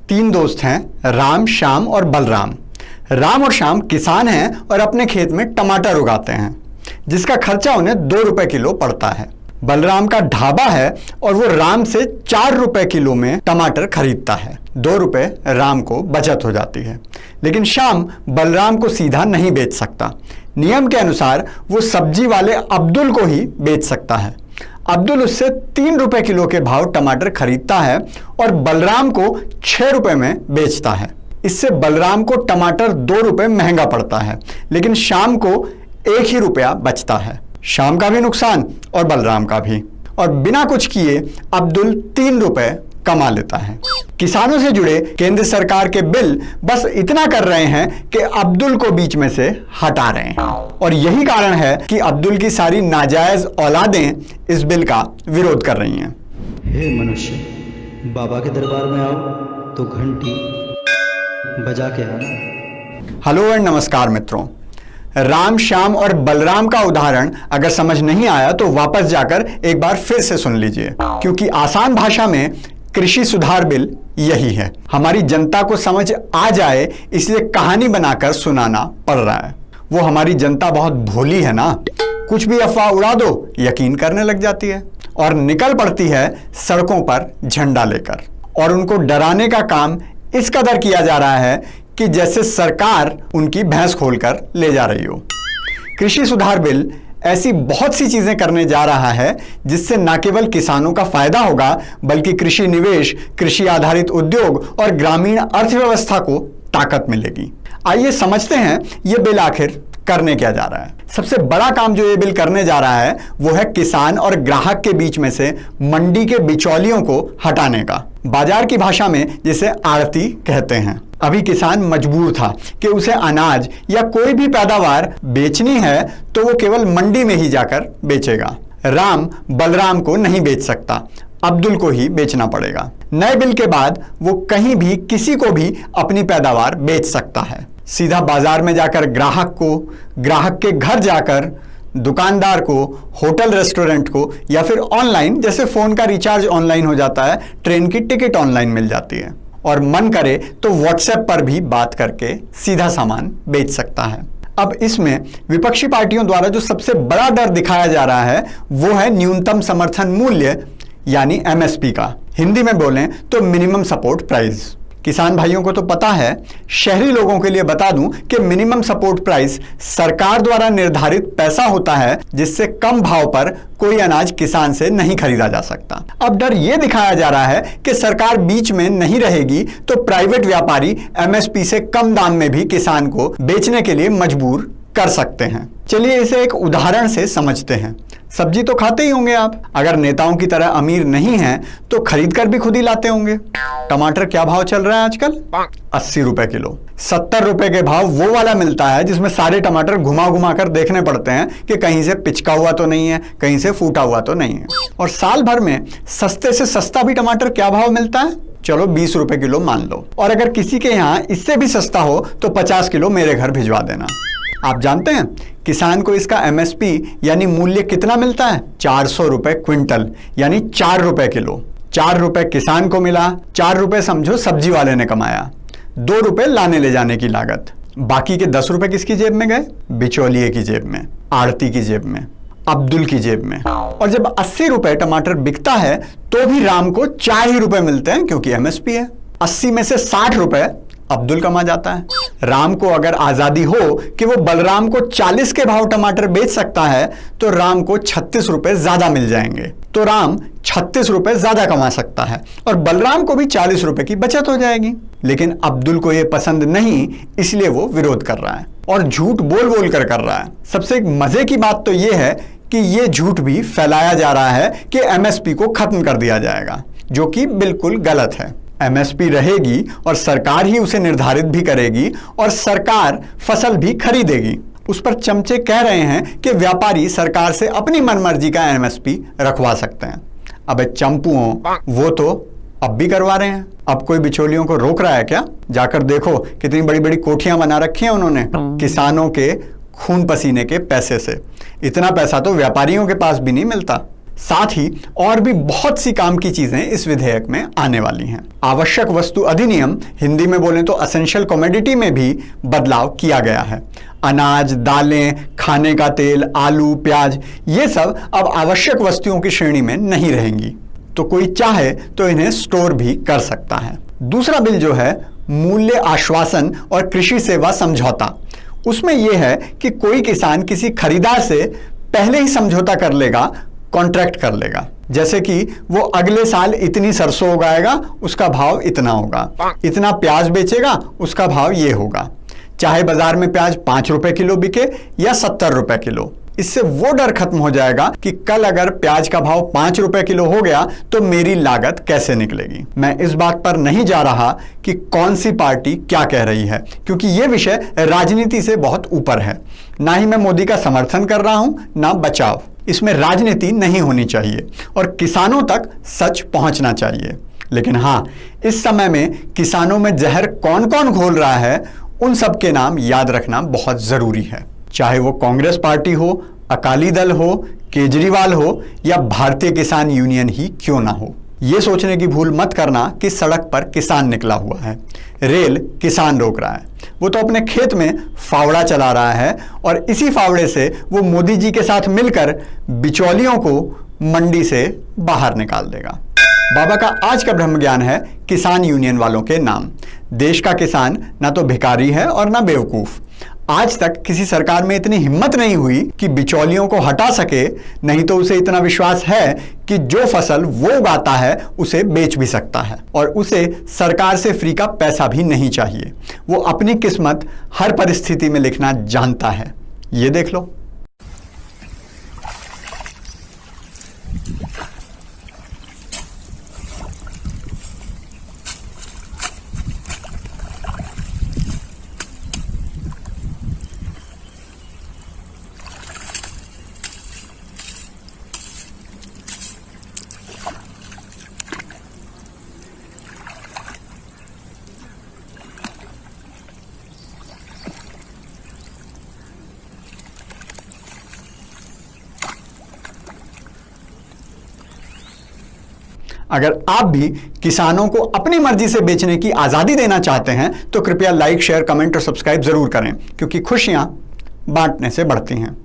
तीन दोस्त हैं, राम, श्याम और बलराम। राम और श्याम किसान हैं और अपने खेत में टमाटर उगाते हैं, जिसका खर्चा उन्हें 2 रुपए किलो पड़ता है। बलराम का ढाबा है और वो राम से 4 रुपए किलो में टमाटर खरीदता है। 2 रुपए राम को बचत हो जाती है। लेकिन श्याम बलराम को सीधा नहीं बेच सकता। नियम के अनुसार वो सब्जी वाले अब्दुल को ही बेच सकता है। अब्दुल उससे 3 रुपए किलो के भाव टमाटर खरीदता है और बलराम को 6 रुपए में बेचता है। इससे बलराम को टमाटर 2 रुपए महंगा पड़ता है, लेकिन श्याम को 1 ही रुपया बचता है। श्याम का भी नुकसान और बलराम का भी। और बिना कुछ किए अब्दुल 3 रुपए कमा लेता है। किसानों से जुड़े केंद्र सरकार के बिल बस इतना कर रहे हैं कि अब्दुल को बीच में से हटा रहे हैं। और यही कारण है कि अब्दुल की सारी नाजायज औलादें इस बिल का विरोध कर रही हैं। हे मनुष्य, बाबा के दरबार में आओ तो घंटी बजा के आना। हेलो एंड नमस्कार मित्रों। राम, श्याम और बलराम का उदाहरण अगर समझ नहीं आया तो वापस जाकर एक बार फिर से सुन लीजिए, क्योंकि आसान भाषा में कृषि सुधार बिल यही है। हमारी जनता को समझ आ जाए इसलिए कहानी बनाकर सुनाना पड़ रहा है। वो हमारी जनता बहुत भोली है ना, कुछ भी अफवाह उड़ा दो यकीन करने लग जाती है और निकल पड़ती है सड़कों पर झंडा लेकर। और उनको डराने का काम इस कदर किया जा रहा है कि जैसे सरकार उनकी भैंस खोलकर ले जा रही हो। कृषि सुधार बिल ऐसी बहुत सी चीजें करने जा रहा है जिससे न केवल किसानों का फायदा होगा, बल्कि कृषि निवेश, कृषि आधारित उद्योग और ग्रामीण अर्थव्यवस्था को ताकत मिलेगी। आइए समझते हैं ये बिल आखिर करने क्या जा रहा है। सबसे बड़ा काम जो ये बिल करने जा रहा है वो है किसान और ग्राहक के बीच में से मंडी के बिचौलियों को हटाने का। बाजार की भाषा में जिसे आड़ती कहते हैं। अभी किसान मजबूर था कि उसे अनाज या कोई भी पैदावार बेचनी है तो वो केवल मंडी में ही जाकर बेचेगा। राम बलराम को नहीं बेच सकता, अब्दुल को ही बेचना पड़ेगा। नए बिल के बाद वो कहीं भी किसी को भी अपनी पैदावार बेच सकता है। सीधा बाजार में जाकर ग्राहक को, ग्राहक के घर जाकर दुकानदार को, होटल रेस्टोरेंट को, या फिर ऑनलाइन, जैसे फोन का रिचार्ज ऑनलाइन हो जाता है, ट्रेन की टिकट ऑनलाइन मिल जाती है, और मन करे तो व्हाट्सएप पर भी बात करके सीधा सामान बेच सकता है। अब इसमें विपक्षी पार्टियों द्वारा जो सबसे बड़ा डर दिखाया जा रहा है वो है न्यूनतम समर्थन मूल्य यानी एमएसपी का। हिंदी में बोलें तो मिनिमम सपोर्ट प्राइस। किसान भाइयों को तो पता है, शहरी लोगों के लिए बता दूं कि मिनिमम सपोर्ट प्राइस सरकार द्वारा निर्धारित पैसा होता है जिससे कम भाव पर कोई अनाज किसान से नहीं खरीदा जा सकता। अब डर यह दिखाया जा रहा है कि सरकार बीच में नहीं रहेगी तो प्राइवेट व्यापारी एमएसपी से कम दाम में भी किसान को बेचने के लिए मजबूर कर सकते हैं। चलिए इसे एक उदाहरण से समझते हैं। सब्जी तो खाते ही होंगे आप, अगर नेताओं की तरह अमीर नहीं हैं तो खरीद कर भी खुद ही लाते होंगे। टमाटर क्या भाव चल रहा है आजकल? 80 रुपए किलो। 70 रुपए के भाव वो वाला मिलता है जिसमें सारे टमाटर घुमा घुमा कर देखने पड़ते हैं कि कहीं से पिचका हुआ तो नहीं है, कहीं से फूटा हुआ तो नहीं है। और साल भर में सस्ते से सस्ता भी टमाटर क्या भाव मिलता है? चलो 20 रुपए किलो मान लो। और अगर किसी के यहाँ इससे भी सस्ता हो तो 50 किलो मेरे घर भिजवा देना। आप जानते हैं किसान को इसका एमएसपी यानी मूल्य कितना मिलता है? 400 रुपए क्विंटल, यानी 4 रुपए किलो। 4 रुपए किसान को मिला, 4 रुपए समझो सब्जी वाले ने कमाया, 2 रुपए लाने ले जाने की लागत। बाकी के 10 रुपए किसकी जेब में गए? बिचौलिए की जेब में, आड़ती की जेब में, अब्दुल की जेब में। और जब 80 रुपए टमाटर बिकता है तो भी राम को 4 ही रुपए मिलते हैं क्योंकि एमएसपी है। 80 में से 60 रुपए अब्दुल कमा जाता है। राम को अगर आजादी हो कि वो बलराम को 40 के भाव टमाटर बेच सकता है तो राम को 36 रुपए ज्यादा मिल जाएंगे, तो राम 36 रुपए ज्यादा कमा सकता है और बलराम को भी 40 रुपए की बचत हो जाएगी। लेकिन अब्दुल को यह पसंद नहीं, इसलिए वो विरोध कर रहा है और झूठ बोल बोल कर रहा है। सबसे एक मजे की बात तो यह है कि यह झूठ भी फैलाया जा रहा है कि एमएसपी को खत्म कर दिया जाएगा, जो कि बिल्कुल गलत है। एमएसपी रहेगी और सरकार ही उसे निर्धारित भी करेगी और सरकार फसल भी खरीदेगी। उस पर चमचे कह रहे हैं कि व्यापारी सरकार से अपनी मनमर्जी का एमएसपी रखवा सकते हैं। अबे चंपुओं, वो तो अब भी करवा रहे हैं। अब कोई बिचौलियों को रोक रहा है क्या? जाकर देखो कितनी बड़ी बड़ी कोठियां बना रखी हैं उन्होंने किसानों के खून पसीने के पैसे से। इतना पैसा तो व्यापारियों के पास भी नहीं मिलता। साथ ही और भी बहुत सी काम की चीजें इस विधेयक में आने वाली हैं। आवश्यक वस्तु अधिनियम, हिंदी में बोलें तो असेंशियल कमोडिटी, में भी बदलाव किया गया है। अनाज, दालें, खाने का तेल, आलू, प्याज, ये सब अब आवश्यक वस्तुओं की श्रेणी में नहीं रहेंगी, तो कोई चाहे तो इन्हें स्टोर भी कर सकता है। दूसरा बिल जो है मूल्य आश्वासन और कृषि सेवा समझौता, उसमें यह है कि कोई किसान किसी खरीदार से पहले ही समझौता कर लेगा, कॉन्ट्रैक्ट कर लेगा, जैसे कि वो अगले साल इतनी सरसों उगाएगा, उसका भाव इतना होगा, इतना प्याज बेचेगा, उसका भाव ये होगा, चाहे बाजार में प्याज 5 रुपए किलो बिके या 70 रुपए किलो। इससे वो डर खत्म हो जाएगा कि कल अगर प्याज का भाव 5 रुपए किलो हो गया तो मेरी लागत कैसे निकलेगी। मैं इस बात पर नहीं जा रहा कि कौन सी पार्टी क्या कह रही है, क्योंकि यह विषय राजनीति से बहुत ऊपर है। ना ही मैं मोदी का समर्थन कर रहा हूं, ना बचाव। इसमें राजनीति नहीं होनी चाहिए और किसानों तक सच पहुंचना चाहिए। लेकिन हां, इस समय में किसानों में जहर कौन कौन घोल रहा है, उन सब के नाम याद रखना बहुत जरूरी है। चाहे वो कांग्रेस पार्टी हो, अकाली दल हो, केजरीवाल हो या भारतीय किसान यूनियन ही क्यों ना हो। यह सोचने की भूल मत करना कि सड़क पर किसान निकला हुआ है, रेल किसान रोक रहा है। वो तो अपने खेत में फावड़ा चला रहा है और इसी फावड़े से वो मोदी जी के साथ मिलकर बिचौलियों को मंडी से बाहर निकाल देगा। बाबा का आज का ब्रह्म ज्ञान है किसान यूनियन वालों के नाम। देश का किसान ना तो भिखारी है और ना बेवकूफ। आज तक किसी सरकार में इतनी हिम्मत नहीं हुई कि बिचौलियों को हटा सके, नहीं तो उसे इतना विश्वास है कि जो फसल वो उगाता है उसे बेच भी सकता है और उसे सरकार से फ्री का पैसा भी नहीं चाहिए। वो अपनी किस्मत हर परिस्थिति में लिखना जानता है। ये देख लो। अगर आप भी किसानों को अपनी मर्जी से बेचने की आज़ादी देना चाहते हैं तो कृपया लाइक, शेयर, कमेंट और सब्सक्राइब जरूर करें, क्योंकि खुशियां बांटने से बढ़ती हैं।